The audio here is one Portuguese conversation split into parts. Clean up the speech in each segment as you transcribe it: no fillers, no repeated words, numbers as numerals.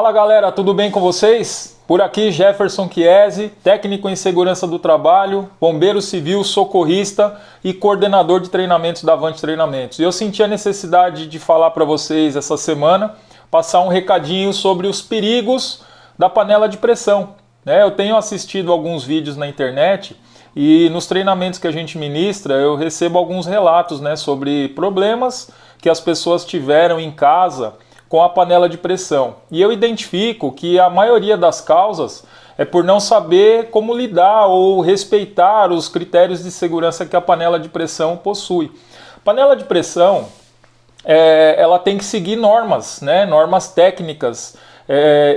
Fala galera, tudo bem com vocês? Por aqui Jefferson Chiesi, técnico em segurança do trabalho, bombeiro civil, socorrista e coordenador de treinamentos da Avante Treinamentos. E eu senti a necessidade de falar para vocês essa semana, passar um recadinho sobre os perigos da panela de pressão. Eu tenho assistido alguns vídeos na internet e nos treinamentos que a gente ministra eu recebo alguns relatos sobre problemas que as pessoas tiveram em casa com a panela de pressão. E eu identifico que a maioria das causas é por não saber como lidar ou respeitar os critérios de segurança que a panela de pressão possui. Panela de pressão, ela tem que seguir normas, normas técnicas,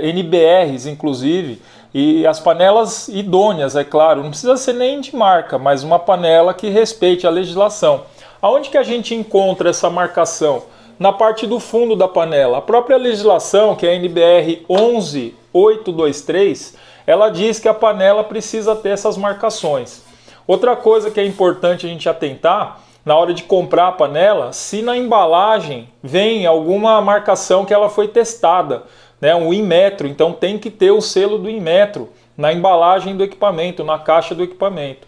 NBRs inclusive, e as panelas idôneas, é claro, não precisa ser nem de marca, mas uma panela que respeite a legislação. Aonde que a gente encontra essa marcação? Na parte do fundo da panela. A própria legislação, que é a NBR 11823, ela diz que a panela precisa ter essas marcações. Outra coisa que é importante a gente atentar, na hora de comprar a panela, se na embalagem vem alguma marcação que ela foi testada, um Inmetro, então tem que ter o selo do Inmetro na embalagem do equipamento, na caixa do equipamento,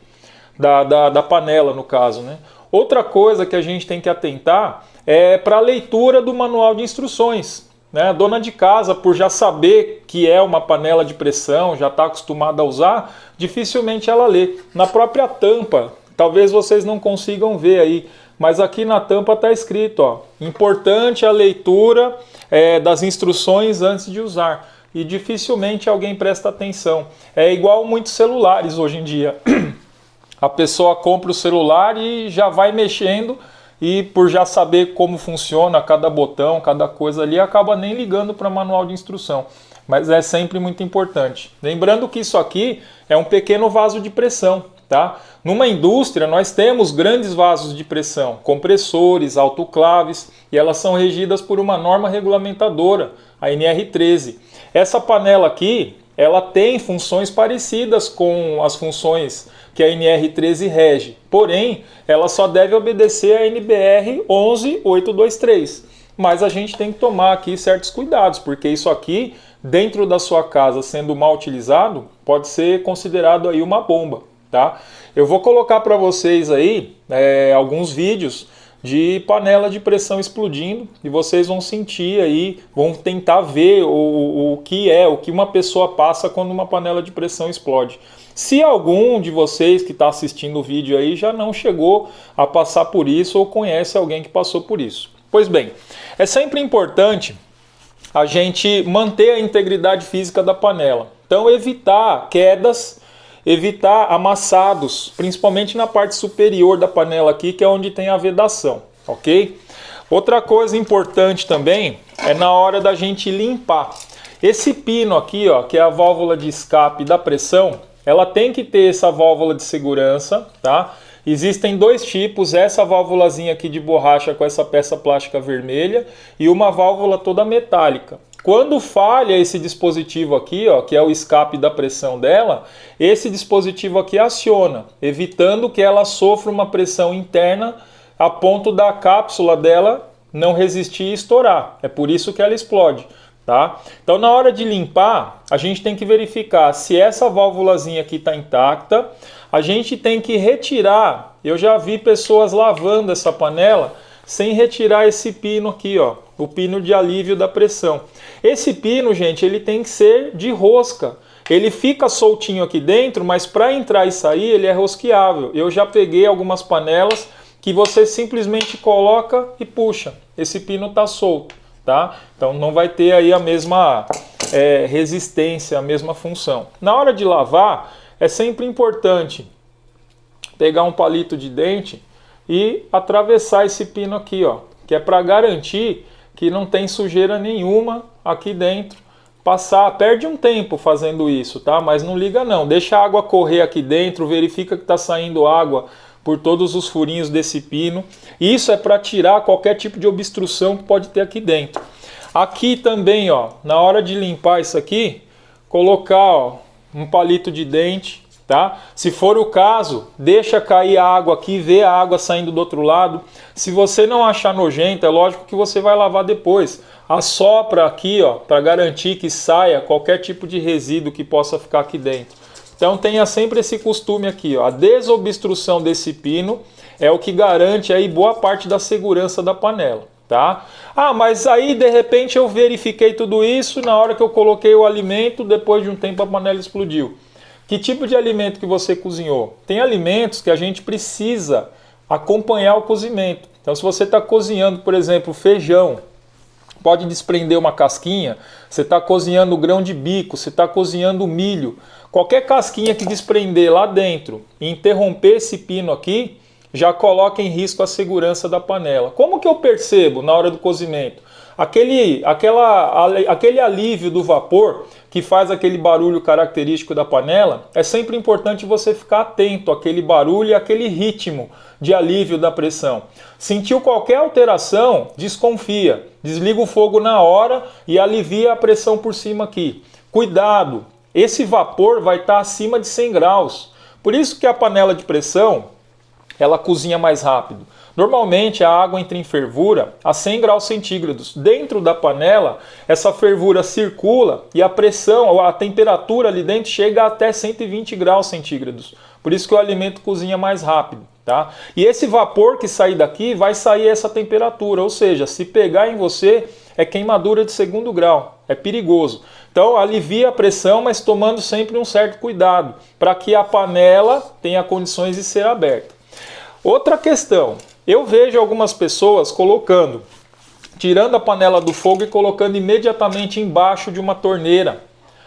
da panela no caso. Outra coisa que a gente tem que atentar é para a leitura do manual de instruções. A dona de casa, por já saber que é uma panela de pressão, já está acostumada a usar, dificilmente ela lê. Na própria tampa, talvez vocês não consigam ver aí, mas aqui na tampa está escrito, importante a leitura das instruções antes de usar. E dificilmente alguém presta atenção. É igual muitos celulares hoje em dia. A pessoa compra o celular e já vai mexendo, e por já saber como funciona cada botão, cada coisa ali, acaba nem ligando para o manual de instrução. Mas é sempre muito importante. Lembrando que isso aqui é um pequeno vaso de pressão, tá? Numa indústria nós temos grandes vasos de pressão, compressores, autoclaves, e elas são regidas por uma norma regulamentadora, a NR13. Essa panela aqui, ela tem funções parecidas com as funções que a NR13 rege, porém, ela só deve obedecer a NBR 11823. Mas a gente tem que tomar aqui certos cuidados, porque isso aqui, dentro da sua casa, sendo mal utilizado, pode ser considerado aí uma bomba, tá? Eu vou colocar para vocês aí alguns vídeos de panela de pressão explodindo e vocês vão sentir aí, vão tentar ver o que uma pessoa passa quando uma panela de pressão explode. Se algum de vocês que está assistindo o vídeo aí já não chegou a passar por isso ou conhece alguém que passou por isso. Pois bem, é sempre importante a gente manter a integridade física da panela. Então evitar quedas, evitar amassados, principalmente na parte superior da panela aqui, que é onde tem a vedação, ok? Outra coisa importante também é na hora da gente limpar. Esse pino aqui, que é a válvula de escape da pressão, ela tem que ter essa válvula de segurança, tá? Existem dois tipos, essa válvulazinha aqui de borracha com essa peça plástica vermelha e uma válvula toda metálica. Quando falha esse dispositivo aqui, que é o escape da pressão dela, esse dispositivo aqui aciona, evitando que ela sofra uma pressão interna a ponto da cápsula dela não resistir e estourar. É por isso que ela explode. Tá? Então na hora de limpar, a gente tem que verificar se essa válvulazinha aqui está intacta. A gente tem que retirar, eu já vi pessoas lavando essa panela sem retirar esse pino aqui, o pino de alívio da pressão. Esse pino, gente, ele tem que ser de rosca. Ele fica soltinho aqui dentro, mas para entrar e sair ele é rosqueável. Eu já peguei algumas panelas que você simplesmente coloca e puxa. Esse pino está solto. Tá? Então não vai ter aí a mesma resistência, a mesma função. Na hora de lavar, é sempre importante pegar um palito de dente e atravessar esse pino aqui, que é para garantir que não tem sujeira nenhuma aqui dentro. Perde um tempo fazendo isso, tá? Mas não liga não, deixa a água correr aqui dentro, verifica que está saindo água por todos os furinhos desse pino. Isso é para tirar qualquer tipo de obstrução que pode ter aqui dentro. Aqui também, na hora de limpar isso aqui, colocar um palito de dente tá? Se for o caso, deixa cair a água aqui, vê a água saindo do outro lado. Se você não achar nojento, é lógico que você vai lavar depois. Assopra aqui, ó, para garantir que saia qualquer tipo de resíduo que possa ficar aqui dentro. Então tenha sempre esse costume aqui, ó. A desobstrução desse pino é o que garante aí boa parte da segurança da panela, tá? Ah, mas aí de repente eu verifiquei tudo isso, na hora que eu coloquei o alimento, depois de um tempo a panela explodiu. Que tipo de alimento que você cozinhou? Tem alimentos que a gente precisa acompanhar o cozimento. Então se você está cozinhando, por exemplo, feijão, pode desprender uma casquinha, você está cozinhando grão de bico, você está cozinhando milho, qualquer casquinha que desprender lá dentro e interromper esse pino aqui, já coloca em risco a segurança da panela. Como que eu percebo na hora do cozimento? Aquele alívio do vapor que faz aquele barulho característico da panela, é sempre importante você ficar atento àquele barulho e àquele ritmo de alívio da pressão. Sentiu qualquer alteração, desconfia, desliga o fogo na hora e alivia a pressão por cima aqui. Cuidado, esse vapor vai estar acima de 100 graus. Por isso que a panela de pressão, ela cozinha mais rápido. Normalmente a água entra em fervura a 100 graus centígrados. Dentro da panela, essa fervura circula e a pressão, a temperatura ali dentro chega até 120 graus centígrados. Por isso que o alimento cozinha mais rápido, tá? E esse vapor que sair daqui vai sair essa temperatura, ou seja, se pegar em você é queimadura de 2º grau, é perigoso. Então alivia a pressão, mas tomando sempre um certo cuidado, para que a panela tenha condições de ser aberta. Outra questão, eu vejo algumas pessoas tirando a panela do fogo e colocando imediatamente embaixo de uma torneira,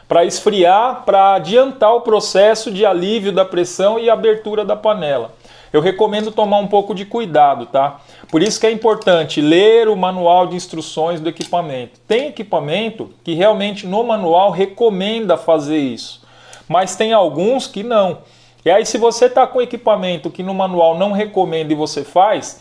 para esfriar, para adiantar o processo de alívio da pressão e abertura da panela. Eu recomendo tomar um pouco de cuidado, tá? Por isso que é importante ler o manual de instruções do equipamento. Tem equipamento que realmente no manual recomenda fazer isso, mas tem alguns que não. E aí se você está com equipamento que no manual não recomenda e você faz,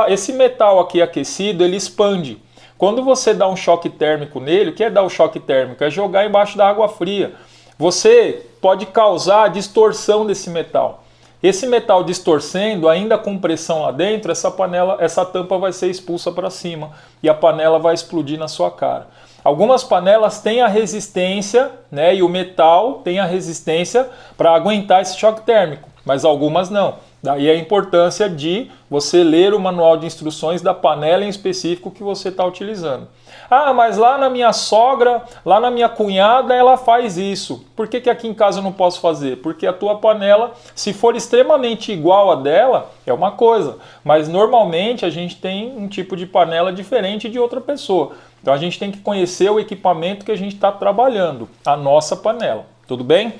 esse metal aqui aquecido, ele expande. Quando você dá um choque térmico nele, o que é dar o choque térmico? É jogar embaixo da água fria. Você pode causar a distorção desse metal. Esse metal distorcendo, ainda com pressão lá dentro, essa tampa vai ser expulsa para cima e a panela vai explodir na sua cara. Algumas panelas têm a resistência, né, e o metal tem a resistência para aguentar esse choque térmico, mas algumas não. Daí a importância de você ler o manual de instruções da panela em específico que você está utilizando. Ah, mas lá na minha sogra, lá na minha cunhada, ela faz isso. Por que aqui em casa eu não posso fazer? Porque a tua panela, se for extremamente igual a dela, é uma coisa. Mas normalmente a gente tem um tipo de panela diferente de outra pessoa. Então a gente tem que conhecer o equipamento que a gente está trabalhando, a nossa panela. Tudo bem?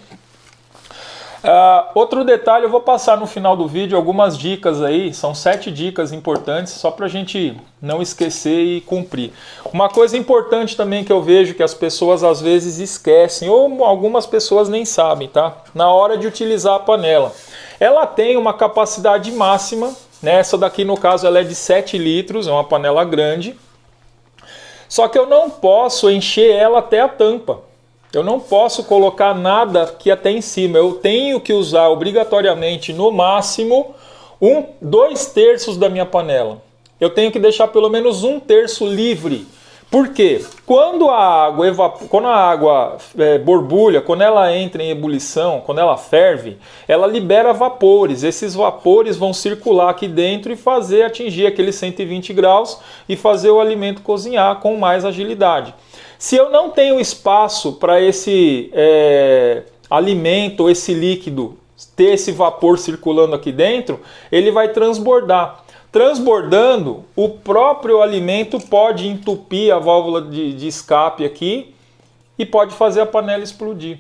Outro detalhe, eu vou passar no final do vídeo algumas dicas aí, são 7 dicas importantes, só para a gente não esquecer e cumprir. Uma coisa importante também que eu vejo que as pessoas às vezes esquecem, ou algumas pessoas nem sabem, tá? Na hora de utilizar a panela. Ela tem uma capacidade máxima, né? Essa daqui no caso ela é de 7 litros, é uma panela grande. Só que eu não posso encher ela até a tampa. Eu não posso colocar nada aqui até em cima. Eu tenho que usar obrigatoriamente, no máximo, 2/3 da minha panela. Eu tenho que deixar pelo menos 1/3 livre. Por quê? Quando a água borbulha, quando ela entra em ebulição, quando ela ferve, ela libera vapores. Esses vapores vão circular aqui dentro e atingir aqueles 120 graus e fazer o alimento cozinhar com mais agilidade. Se eu não tenho espaço para esse alimento, esse líquido, ter esse vapor circulando aqui dentro, ele vai transbordar. Transbordando, o próprio alimento pode entupir a válvula de escape aqui e pode fazer a panela explodir.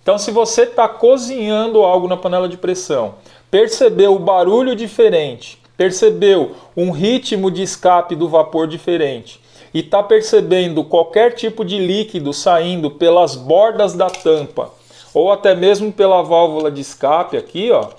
Então, se você está cozinhando algo na panela de pressão, percebeu o barulho diferente, percebeu um ritmo de escape do vapor diferente, e está percebendo qualquer tipo de líquido saindo pelas bordas da tampa, ou até mesmo pela válvula de escape aqui, ó,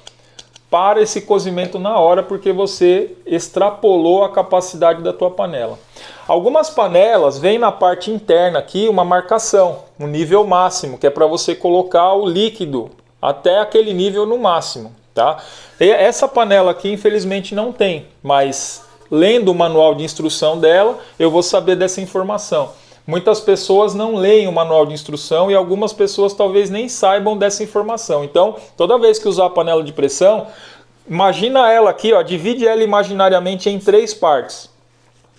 para esse cozimento na hora, porque você extrapolou a capacidade da tua panela. Algumas panelas vêm na parte interna aqui uma marcação, um nível máximo, que é para você colocar o líquido até aquele nível no máximo, tá? E essa panela aqui infelizmente não tem, mas lendo o manual de instrução dela, eu vou saber dessa informação. Muitas pessoas não leem o manual de instrução e algumas pessoas talvez nem saibam dessa informação. Então, toda vez que usar a panela de pressão, imagina ela aqui, ó, divide ela imaginariamente em 3 partes.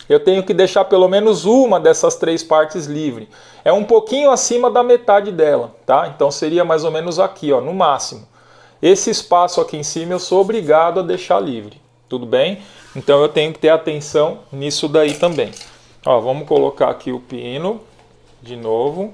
Eu tenho que deixar pelo menos uma dessas 3 partes livre. É um pouquinho acima da metade dela, tá? Então seria mais ou menos aqui, ó, no máximo. Esse espaço aqui em cima eu sou obrigado a deixar livre, tudo bem? Então eu tenho que ter atenção nisso daí também. Ó, vamos colocar aqui o pino de novo.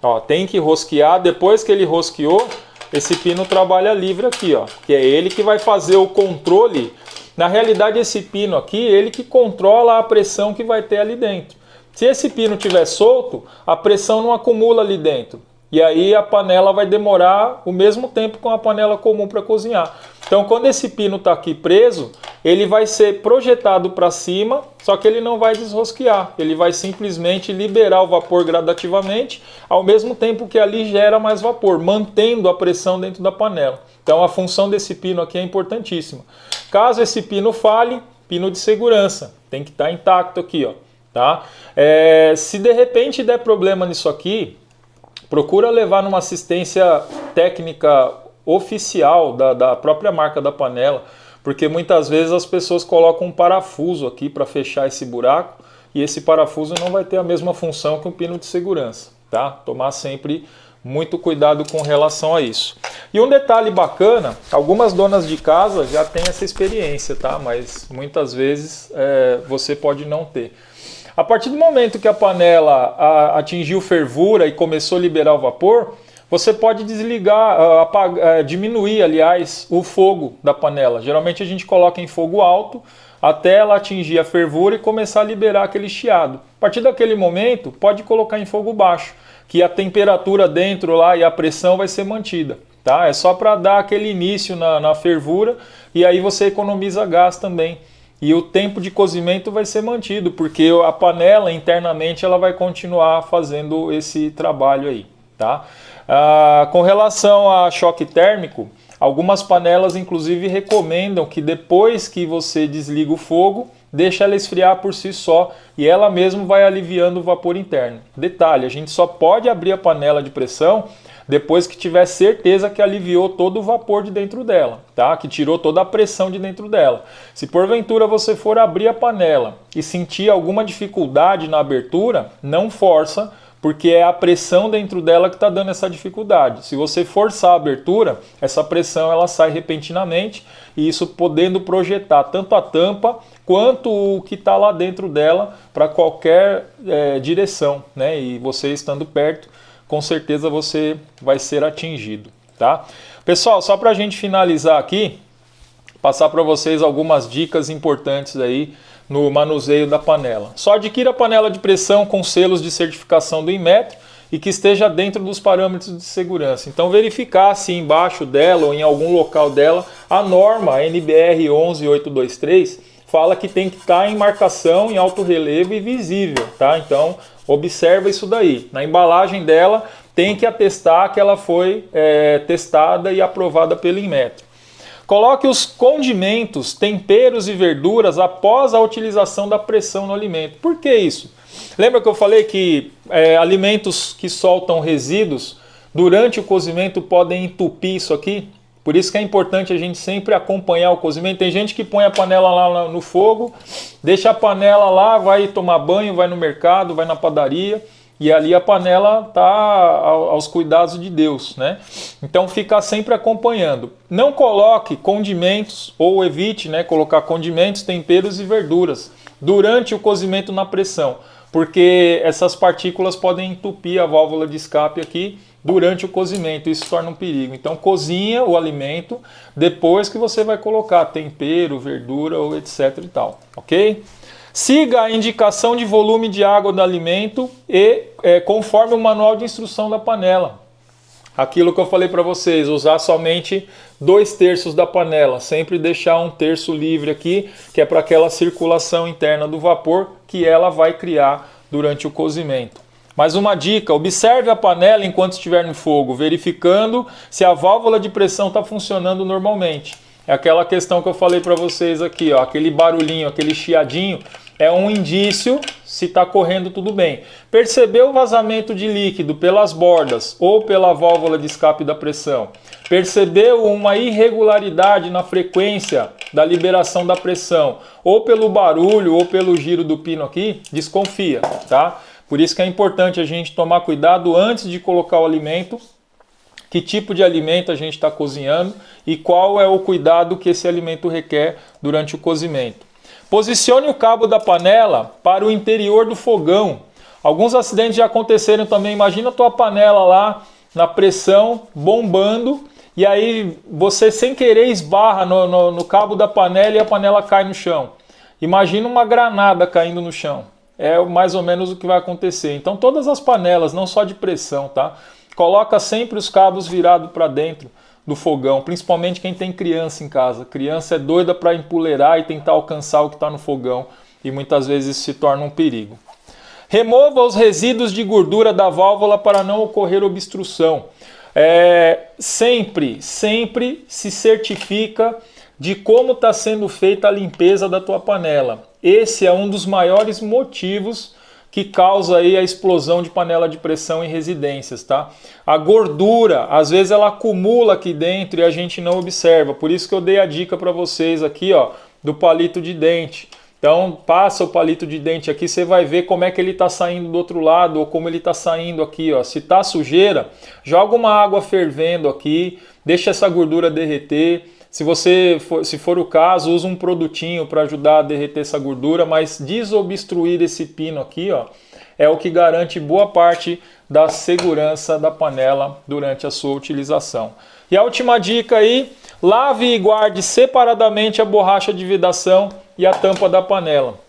Ó, tem que rosquear. Depois que ele rosqueou, esse pino trabalha livre aqui, ó, que é ele que vai fazer o controle. Na realidade, esse pino aqui, ele que controla a pressão que vai ter ali dentro. Se esse pino estiver solto, a pressão não acumula ali dentro. E aí a panela vai demorar o mesmo tempo com a panela comum para cozinhar. Então, quando esse pino está aqui preso, ele vai ser projetado para cima, só que ele não vai desrosquear. Ele vai simplesmente liberar o vapor gradativamente, ao mesmo tempo que ali gera mais vapor, mantendo a pressão dentro da panela. Então, a função desse pino aqui é importantíssima. Caso esse pino falhe, pino de segurança, tem que estar intacto aqui, ó, tá? Se de repente der problema nisso aqui, procura levar numa assistência técnica oficial da própria marca da panela, porque muitas vezes as pessoas colocam um parafuso aqui para fechar esse buraco e esse parafuso não vai ter a mesma função que um pino de segurança, tá? Tomar sempre muito cuidado com relação a isso. E um detalhe bacana, algumas donas de casa já têm essa experiência, tá? Mas muitas vezes você pode não ter. A partir do momento que a panela atingiu fervura e começou a liberar o vapor, você pode desligar, diminuir, aliás, o fogo da panela. Geralmente a gente coloca em fogo alto até ela atingir a fervura e começar a liberar aquele chiado. A partir daquele momento, pode colocar em fogo baixo, que a temperatura dentro lá e a pressão vai ser mantida. Tá? É só para dar aquele início na fervura e aí você economiza gás também. E o tempo de cozimento vai ser mantido, porque a panela internamente ela vai continuar fazendo esse trabalho aí, tá? Com relação a choque térmico, algumas panelas inclusive recomendam que depois que você desliga o fogo, deixa ela esfriar por si só e ela mesmo vai aliviando o vapor interno. Detalhe, a gente só pode abrir a panela de pressão depois que tiver certeza que aliviou todo o vapor de dentro dela, tá? Que tirou toda a pressão de dentro dela. Se porventura você for abrir a panela e sentir alguma dificuldade na abertura, não força, porque é a pressão dentro dela que está dando essa dificuldade. Se você forçar a abertura, essa pressão ela sai repentinamente e isso podendo projetar tanto a tampa quanto o que está lá dentro dela para qualquer direção, né? E você estando perto, com certeza você vai ser atingido, tá? Pessoal, só para a gente finalizar aqui, passar para vocês algumas dicas importantes aí no manuseio da panela. Só adquira a panela de pressão com selos de certificação do Inmetro e que esteja dentro dos parâmetros de segurança. Então verificar se embaixo dela ou em algum local dela a norma NBR 11823 fala que tem que estar em marcação em alto relevo e visível, tá? Então observa isso daí. Na embalagem dela tem que atestar que ela foi testada e aprovada pelo Inmetro. Coloque os condimentos, temperos e verduras após a utilização da pressão no alimento. Por que isso? Lembra que eu falei que alimentos que soltam resíduos durante o cozimento podem entupir isso aqui? Por isso que é importante a gente sempre acompanhar o cozimento. Tem gente que põe a panela lá no fogo, deixa a panela lá, vai tomar banho, vai no mercado, vai na padaria e ali a panela está aos cuidados de Deus, né? Então fica sempre acompanhando. Não coloque condimentos ou evite, né, colocar condimentos, temperos e verduras durante o cozimento na pressão, porque essas partículas podem entupir a válvula de escape aqui durante o cozimento, isso torna um perigo. Então cozinha o alimento depois que você vai colocar tempero, verdura ou etc e tal, ok? Siga a indicação de volume de água do alimento e conforme o manual de instrução da panela. Aquilo que eu falei para vocês, usar somente 2/3 da panela, sempre deixar 1/3 livre aqui, que é para aquela circulação interna do vapor que ela vai criar durante o cozimento. Mais uma dica, observe a panela enquanto estiver no fogo, verificando se a válvula de pressão está funcionando normalmente. É aquela questão que eu falei para vocês aqui, ó, aquele barulhinho, aquele chiadinho, é um indício se está correndo tudo bem. Percebeu o vazamento de líquido pelas bordas ou pela válvula de escape da pressão? Percebeu uma irregularidade na frequência da liberação da pressão, ou pelo barulho ou pelo giro do pino aqui? Desconfia, tá? Por isso que é importante a gente tomar cuidado antes de colocar o alimento, que tipo de alimento a gente está cozinhando e qual é o cuidado que esse alimento requer durante o cozimento. Posicione o cabo da panela para o interior do fogão. Alguns acidentes já aconteceram também. Imagina a tua panela lá na pressão, bombando, e aí você sem querer esbarra no cabo da panela e a panela cai no chão. Imagina uma granada caindo no chão. É mais ou menos o que vai acontecer. Então todas as panelas, não só de pressão, tá? Coloca sempre os cabos virados para dentro do fogão, principalmente quem tem criança em casa. Criança é doida para empoleirar e tentar alcançar o que está no fogão e muitas vezes se torna um perigo. Remova os resíduos de gordura da válvula para não ocorrer obstrução. Sempre se certifica de como está sendo feita a limpeza da tua panela. Esse é um dos maiores motivos que causa aí a explosão de panela de pressão em residências, tá? A gordura, às vezes ela acumula aqui dentro e a gente não observa. Por isso que eu dei a dica para vocês aqui, ó, do palito de dente. Então, passa o palito de dente aqui, você vai ver como é que ele está saindo do outro lado ou como ele está saindo aqui, ó. Se tá sujeira, joga uma água fervendo aqui, deixa essa gordura derreter. Se for o caso, usa um produtinho para ajudar a derreter essa gordura, mas desobstruir esse pino aqui, ó, é o que garante boa parte da segurança da panela durante a sua utilização. E a última dica aí, lave e guarde separadamente a borracha de vedação e a tampa da panela.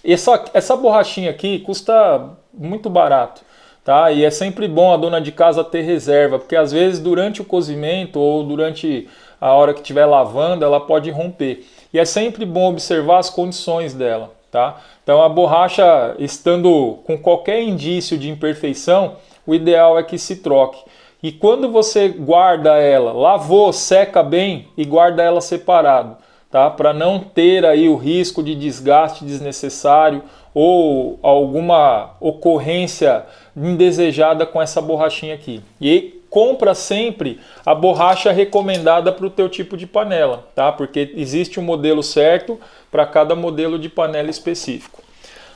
Essa borrachinha aqui custa muito barato, tá? E é sempre bom a dona de casa ter reserva, porque às vezes durante o cozimento ou durante a hora que estiver lavando, ela pode romper. E é sempre bom observar as condições dela, tá? Então a borracha, estando com qualquer indício de imperfeição, o ideal é que se troque. E quando você guarda ela, lavou, seca bem e guarda ela separado, tá? Para não ter aí o risco de desgaste desnecessário ou alguma ocorrência indesejada com essa borrachinha aqui. E compra sempre a borracha recomendada para o teu tipo de panela, tá? Porque existe um modelo certo para cada modelo de panela específico.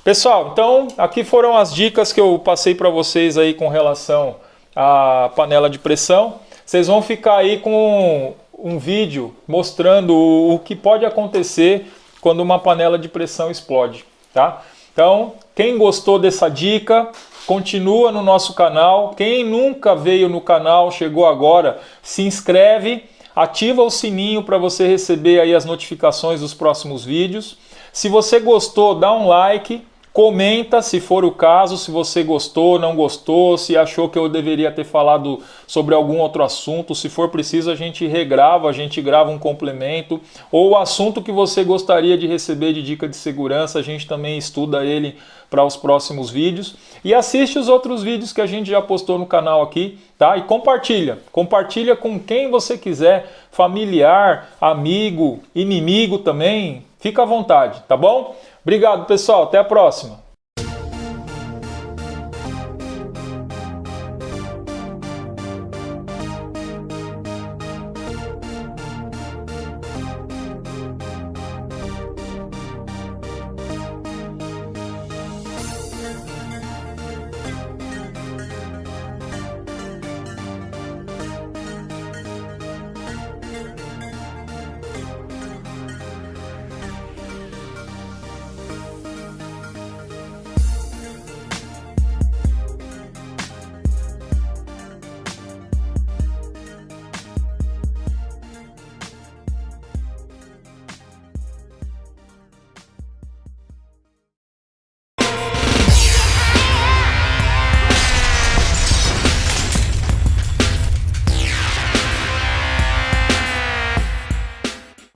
Pessoal, então aqui foram as dicas que eu passei para vocês aí com relação à panela de pressão. Vocês vão ficar aí com um vídeo mostrando o que pode acontecer quando uma panela de pressão explode, tá? Então, quem gostou dessa dica, continua no nosso canal. Quem nunca veio no canal, chegou agora, se inscreve, ativa o sininho para você receber aí as notificações dos próximos vídeos. Se você gostou, dá um like, comenta se for o caso, se você gostou, não gostou, se achou que eu deveria ter falado sobre algum outro assunto. Se for preciso, a gente regrava, a gente grava um complemento. Ou o assunto que você gostaria de receber de dica de segurança, a gente também estuda ele para os próximos vídeos. E assiste os outros vídeos que a gente já postou no canal aqui, tá? E compartilha. Compartilha com quem você quiser, familiar, amigo, inimigo também. Fica à vontade, tá bom? Obrigado, pessoal. Até a próxima.